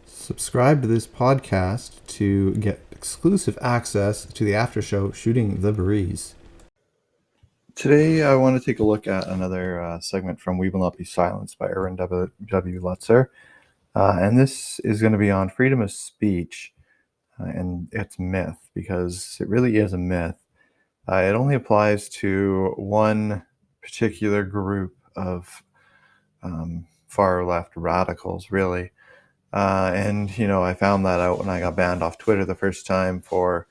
Subscribe to this podcast to get exclusive access to the after show Shooting the Breeze. Today, I want to take a look at another segment from We Will Not Be Silenced by Erwin W. Lutzer. And this is going to be on freedom of speech and its myth, because it really is a myth. It only applies to one particular group of far left radicals, really. I found that out when I got banned off Twitter the first time for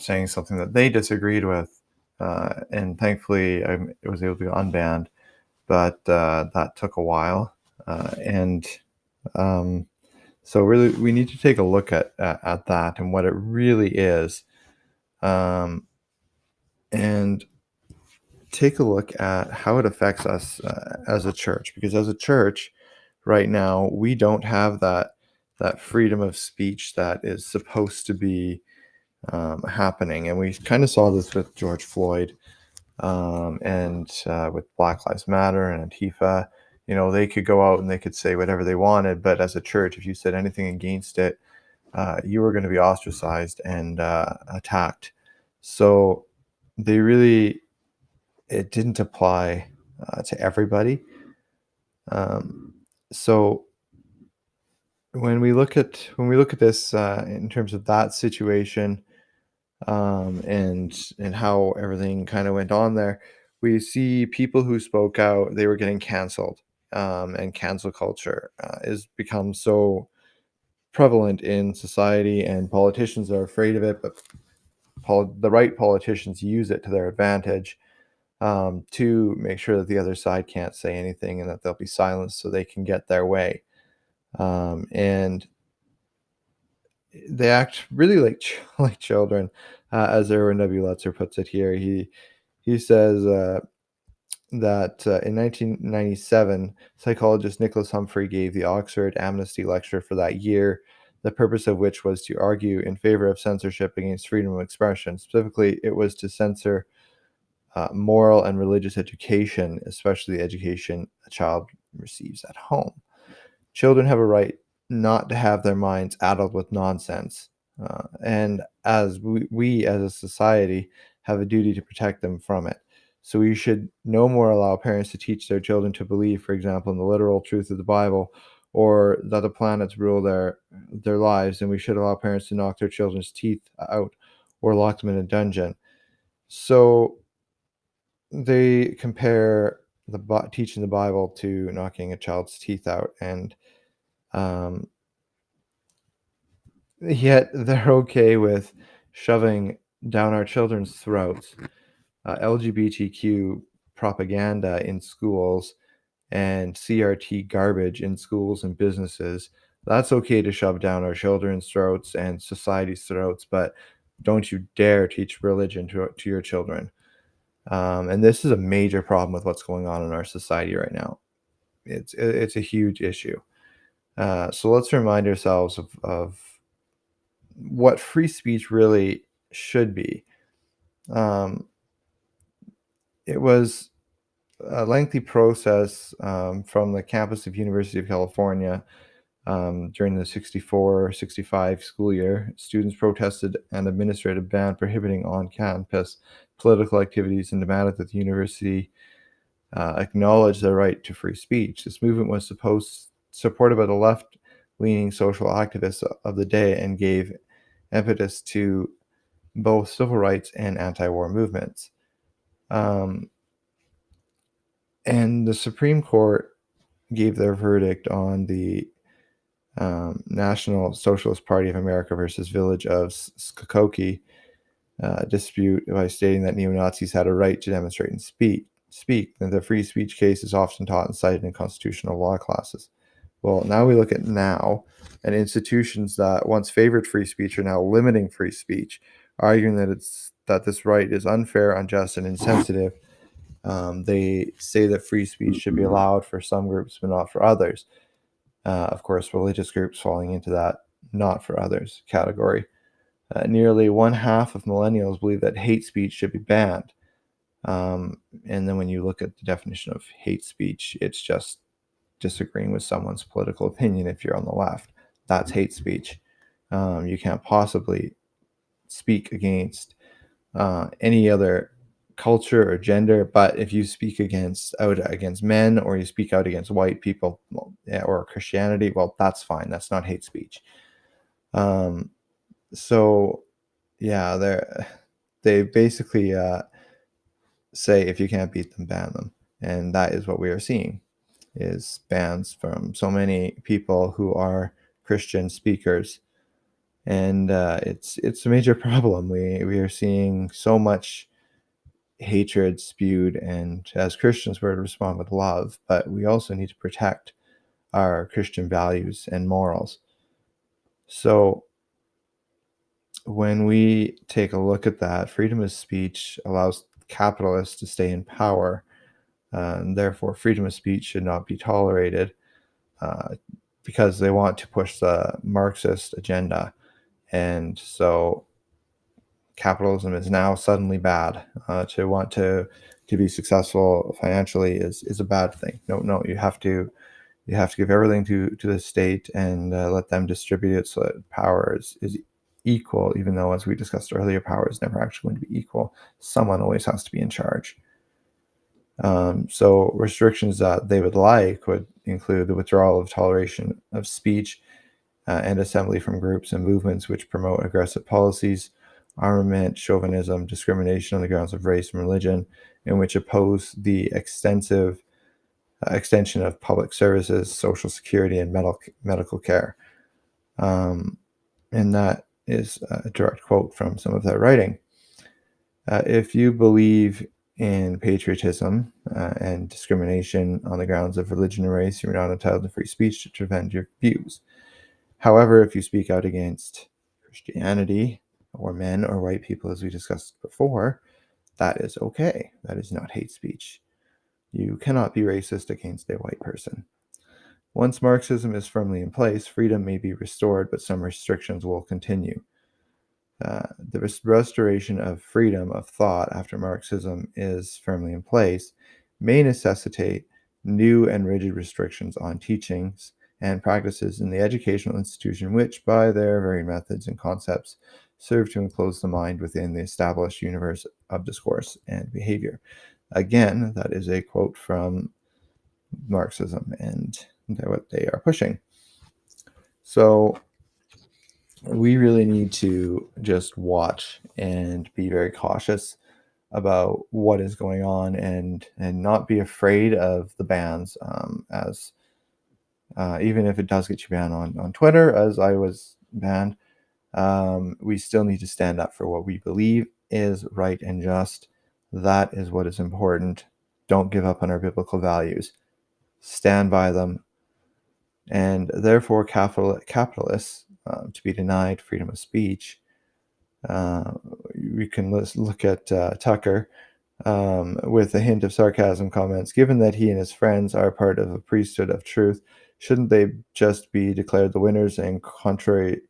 saying something that they disagreed with. And thankfully, I was able to get unbanned, but that took a while. So really, we need to take a look at that and what it really is, and take a look at how it affects us as a church. Because as a church, right now, we don't have that freedom of speech that is supposed to be happening. And we kind of saw this with George Floyd, and with Black Lives Matter and Antifa. They could go out and they could say whatever they wanted, but as a church, if you said anything against it, you were going to be ostracized and attacked. So it didn't apply to everybody. So when we look at this in terms of that situation, and how everything kind of went on there, we see people who spoke out, they were getting canceled, and cancel culture has become so prevalent in society, and politicians are afraid of it, but the right politicians use it to their advantage, to make sure that the other side can't say anything and that they'll be silenced so they can get their way. And they act really like children, as Erwin W. Lutzer puts it here. He says that in 1997, psychologist Nicholas Humphrey gave the Oxford Amnesty lecture for that year, the purpose of which was to argue in favor of censorship against freedom of expression. Specifically, it was to censor moral and religious education, especially the education a child receives at home. Children have a right not to have their minds addled with nonsense. And as we as a society have a duty to protect them from it. So we should no more allow parents to teach their children to believe, for example, in the literal truth of the Bible, or that the planets rule their lives, and we should allow parents to knock their children's teeth out or lock them in a dungeon. So they compare teaching the Bible to knocking a child's teeth out, and um, yet they're okay with shoving down our children's throats LGBTQ propaganda in schools and CRT garbage in schools and businesses. That's okay to shove down our children's throats and society's throats, but don't you dare teach religion to your children. And this is a major problem with what's going on in our society right now. It's a huge issue. So let's remind ourselves of what free speech really should be. Um, it was a lengthy process, from the campus of University of California, during the 64-65 school year. Students protested an administrative ban prohibiting on-campus political activities and demanded that the university acknowledge their right to free speech. This movement was supported by the left-leaning social activists of the day and gave impetus to both civil rights and anti-war movements. And the Supreme Court gave their verdict on the National Socialist Party of America versus Village of Skokoke dispute by stating that neo-Nazis had a right to demonstrate and speak. And the free speech case is often taught and cited in constitutional law classes. Well, now we look at now, and institutions that once favored free speech are now limiting free speech, arguing that this right is unfair, unjust, and insensitive. They say that free speech should be allowed for some groups, but not for others. Of course, religious groups falling into that not for others category. Nearly one half of millennials believe that hate speech should be banned. And then when you look at the definition of hate speech, it's just disagreeing with someone's political opinion if you're on the left. That's hate speech. You can't possibly speak against any other culture or gender, but if you speak out against men, or you speak out against white people, well, yeah, or Christianity, well, that's fine. That's not hate speech. Um, so yeah, they basically say if you can't beat them, ban them, and that is what we are seeing, is bans from so many people who are Christian speakers, and it's a major problem. We are seeing so much hatred spewed, and as Christians, we're to respond with love, but we also need to protect our Christian values and morals. So when we take a look at that, freedom of speech allows capitalists to stay in power, and therefore freedom of speech should not be tolerated, uh, because they want to push the Marxist agenda. And so capitalism is now suddenly bad. To want to be successful financially is a bad thing. No, you have to give everything to the state, and let them distribute it, so that power is equal, even though, as we discussed earlier, power is never actually going to be equal. Someone always has to be in charge. So restrictions that they would like would include the withdrawal of toleration of speech and assembly from groups and movements which promote aggressive policies, armament, chauvinism, discrimination on the grounds of race and religion, and which oppose the extensive extension of public services, social security, and medical care. And that is a direct quote from some of their writing. If you believe in patriotism and discrimination on the grounds of religion and race, you're not entitled to free speech to defend your views. However, if you speak out against Christianity or men or white people, as we discussed before, that is okay. That is not hate speech. You cannot be racist against a white person. Once Marxism is firmly in place, freedom may be restored, but some restrictions will continue. The restoration of freedom of thought after Marxism is firmly in place may necessitate new and rigid restrictions on teachings and practices in the educational institution, which, by their very methods and concepts, serve to enclose the mind within the established universe of discourse and behavior. Again, that is a quote from Marxism and what they are pushing. So we really need to just watch and be very cautious about what is going on, and not be afraid of the bans, as even if it does get you banned on Twitter, as I was banned. We still need to stand up for what we believe is right and just. That is what is important. Don't give up on our biblical values. Stand by them. And therefore, capitalists, to be denied freedom of speech, we can look at Tucker, with a hint of sarcasm, comments, given that he and his friends are part of a priesthood of truth, shouldn't they just be declared the winners and contrary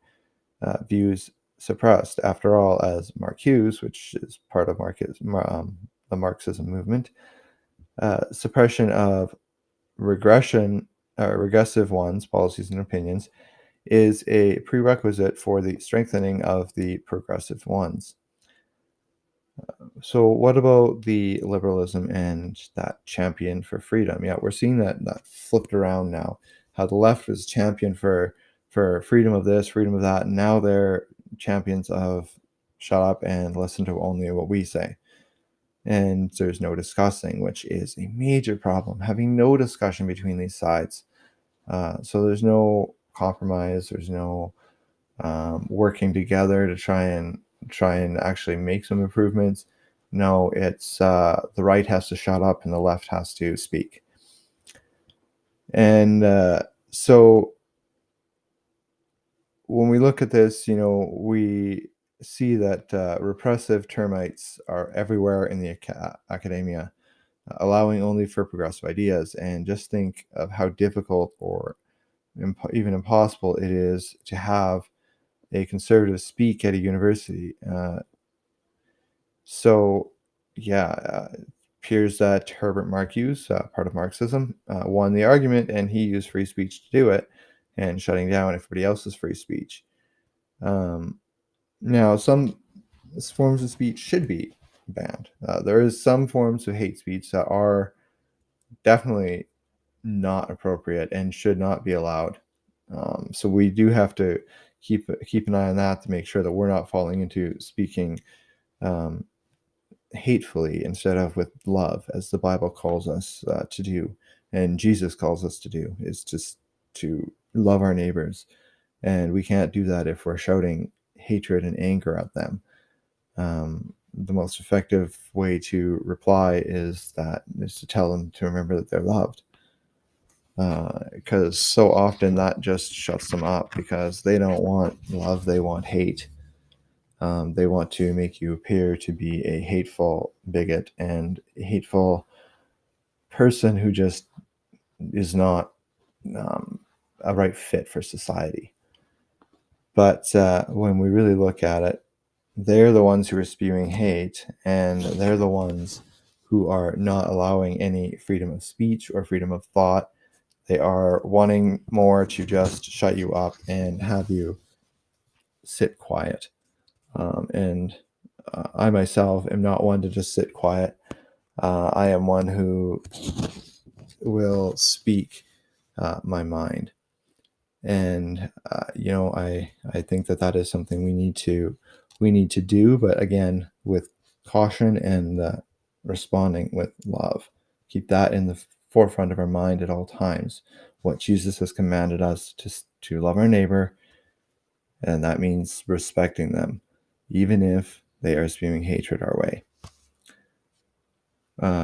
views suppressed? After all, as Mark Hughes, which is part of the Marxism movement, suppression of regressive ones, policies and opinions, is a prerequisite for the strengthening of the progressive ones. So what about the liberalism and that champion for freedom? Yeah, we're seeing that flipped around now. How the left was champion for freedom of this, freedom of that, and now they're champions of shut up and listen to only what we say. And there's no discussing, which is a major problem. Having no discussion between these sides. So there's no compromise. There's no working together to try and actually make some improvements. No, it's the right has to shut up and the left has to speak. And so when we look at this, we see that repressive termites are everywhere in the academia, allowing only for progressive ideas. And just think of how difficult or even impossible it is to have a conservative speak at a university. So yeah, appears that Herbert Marcuse, part of Marxism, won the argument, and he used free speech to do it, and shutting down everybody else's free speech. Now, some forms of speech should be banned. There is some forms of hate speech that are definitely not appropriate and should not be allowed. So we do have to keep an eye on that to make sure that we're not falling into speaking hatefully instead of with love, as the Bible calls us to do, and Jesus calls us to do, is just to love our neighbors. And we can't do that if we're shouting hatred and anger at them. The most effective way to reply is to tell them to remember that they're loved. Because so often that just shuts them up, because they don't want love, they want hate. They want to make you appear to be a hateful bigot and a hateful person who just is not a right fit for society. But when we really look at it, they're the ones who are spewing hate, and they're the ones who are not allowing any freedom of speech or freedom of thought. They are wanting more to just shut you up and have you sit quiet. And I myself am not one to just sit quiet. I am one who will speak my mind. And I think that is something we need to do, but again, with caution and responding with love. Keep that in the forefront of our mind at all times. What Jesus has commanded us to love our neighbor, and that means respecting them, even if they are spewing hatred our way.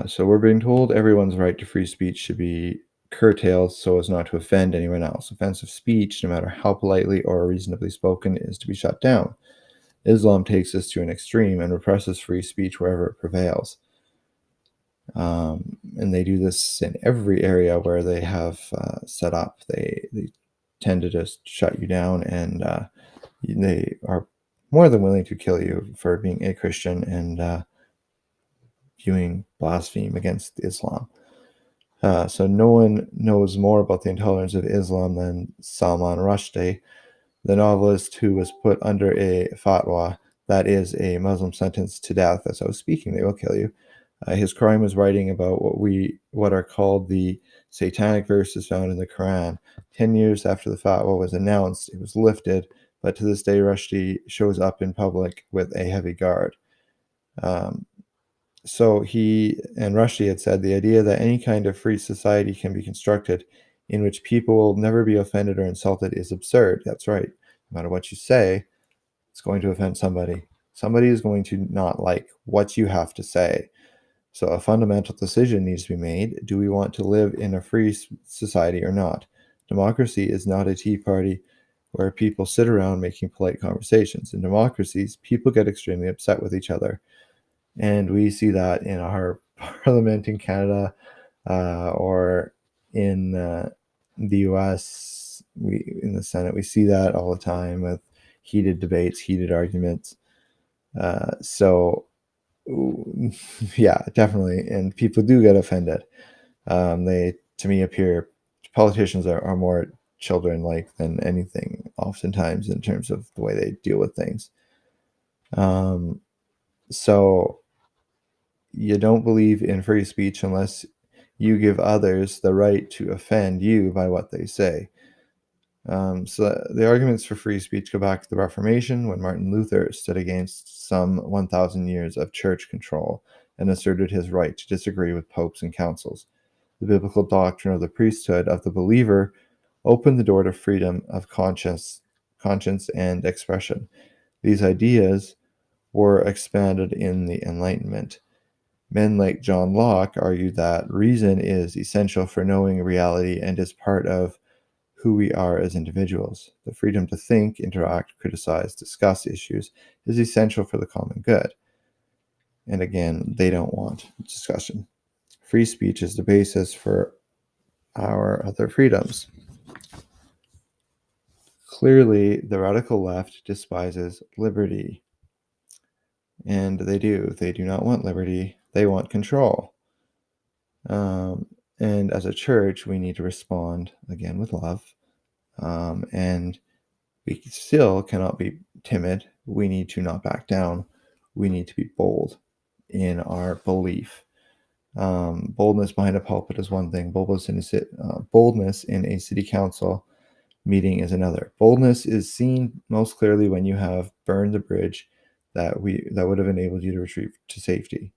So we're being told everyone's right to free speech should be curtailed so as not to offend anyone else. Offensive speech, no matter how politely or reasonably spoken, is to be shut down. Islam takes this to an extreme and represses free speech wherever it prevails. And they do this in every area where they have set up. They tend to just shut you down, and they are more than willing to kill you for being a Christian and viewing blaspheme against Islam. So no one knows more about the intolerance of Islam than Salman Rushdie, the novelist who was put under a fatwa, that is a Muslim sentence to death. As I was speaking, they will kill you. His crime was writing about what are called the satanic verses found in the Quran. 10 years after the fatwa was announced, it was lifted, but to this day, Rushdie shows up in public with a heavy guard. So he and Rushdie had said the idea that any kind of free society can be constructed in which people will never be offended or insulted is absurd. That's right. No matter what you say, it's going to offend somebody. Somebody is going to not like what you have to say. So a fundamental decision needs to be made. Do we want to live in a free society or not? Democracy is not a tea party where people sit around making polite conversations. In democracies, people get extremely upset with each other. And we see that in our parliament in Canada or in the US, in the Senate. We see that all the time with heated debates, heated arguments. So, yeah, definitely. And people do get offended. To me, politicians are more children-like than anything, oftentimes, in terms of the way they deal with things. So you don't believe in free speech unless you give others the right to offend you by what they say. So the arguments for free speech go back to the Reformation, when Martin Luther stood against some 1,000 years of church control and asserted his right to disagree with popes and councils. The biblical doctrine of the priesthood of the believer opened the door to freedom of conscience and expression. These ideas were expanded in the Enlightenment. Men like John Locke argued that reason is essential for knowing reality and is part of who we are as individuals. The freedom to think, interact, criticize, discuss issues is essential for the common good. And again, they don't want discussion. Free speech is the basis for our other freedoms. Clearly, the radical left despises liberty. And they do. They do not want liberty. They want control. And as a church, we need to respond again with love. And we still cannot be timid. We need to not back down. We need to be bold in our belief. Boldness behind a pulpit is one thing. Boldness in a city council meeting is another. Boldness is seen most clearly when you have burned the bridge that would have enabled you to retreat to safety.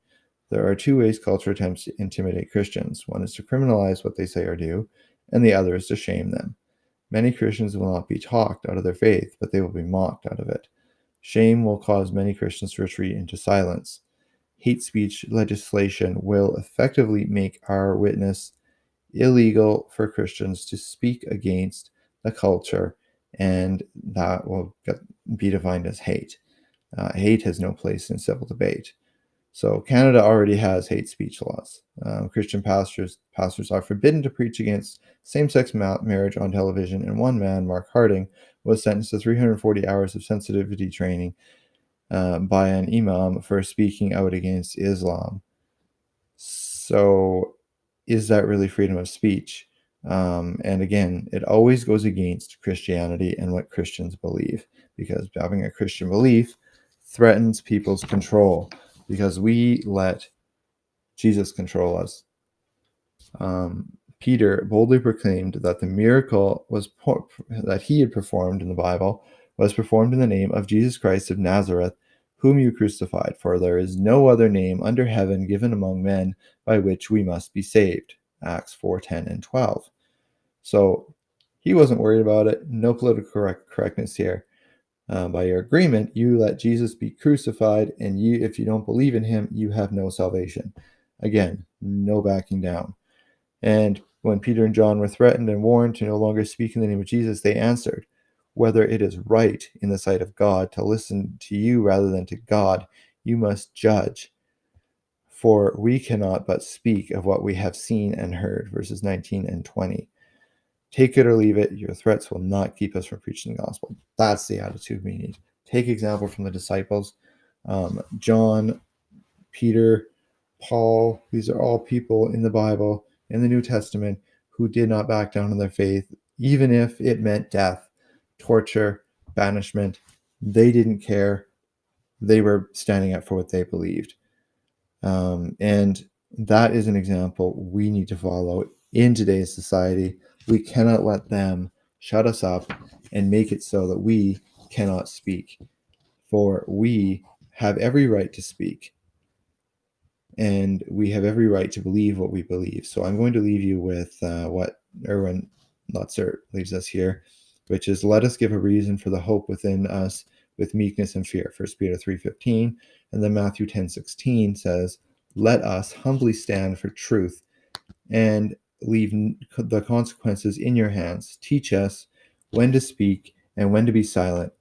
There are two ways culture attempts to intimidate Christians. One is to criminalize what they say or do, and the other is to shame them. Many Christians will not be talked out of their faith, but they will be mocked out of it. Shame will cause many Christians to retreat into silence. Hate speech legislation will effectively make our witness illegal for Christians to speak against the culture, and that will be defined as hate. Hate has no place in civil debate. So Canada already has hate speech laws. Christian pastors are forbidden to preach against same-sex marriage on television, and one man, Mark Harding, was sentenced to 340 hours of sensitivity training by an imam for speaking out against Islam. So is that really freedom of speech? And again, it always goes against Christianity and what Christians believe, because having a Christian belief threatens people's control, because we let Jesus control us. Peter boldly proclaimed that the miracle that he had performed in the Bible was performed in the name of Jesus Christ of Nazareth, whom you crucified, for there is no other name under heaven given among men by which we must be saved. Acts 4:10 and 12. So he wasn't worried about it. No political correctness here. By your agreement, you let Jesus be crucified, and if you don't believe in him, you have no salvation. Again, no backing down. And when Peter and John were threatened and warned to no longer speak in the name of Jesus, they answered, "Whether it is right in the sight of God to listen to you rather than to God, you must judge. For we cannot but speak of what we have seen and heard." Verses 19 and 20. Take it or leave it. Your threats will not keep us from preaching the gospel. That's the attitude we need. Take example from the disciples. John, Peter, Paul, these are all people in the Bible, in the New Testament, who did not back down on their faith, even if it meant death, torture, banishment. They didn't care. They were standing up for what they believed. And that is an example we need to follow in today's society. We cannot let them shut us up and make it so that we cannot speak, for we have every right to speak, and we have every right to believe what we believe. So I'm going to leave you with what Erwin Lutzer leaves us here, which is, let us give a reason for the hope within us with meekness and fear. 1 Peter 3:15, and then Matthew 10:16 says, let us humbly stand for truth and leave the consequences in your hands. Teach us when to speak and when to be silent.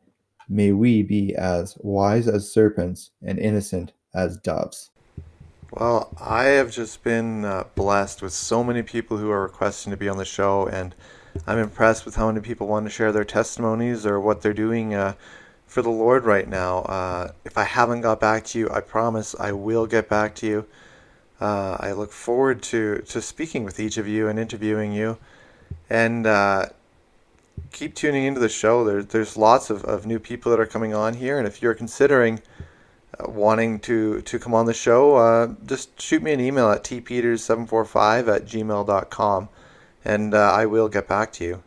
May we be as wise as serpents and innocent as doves. Well, I have just been blessed with so many people who are requesting to be on the show, and I'm impressed with how many people want to share their testimonies or what they're doing for the Lord right now. If I haven't got back to you, I promise I will get back to you. I look forward to speaking with each of you and interviewing you, and keep tuning into the show. There's lots of new people that are coming on here, and if you're considering wanting to come on the show, just shoot me an email at tpeters745@gmail.com, and I will get back to you.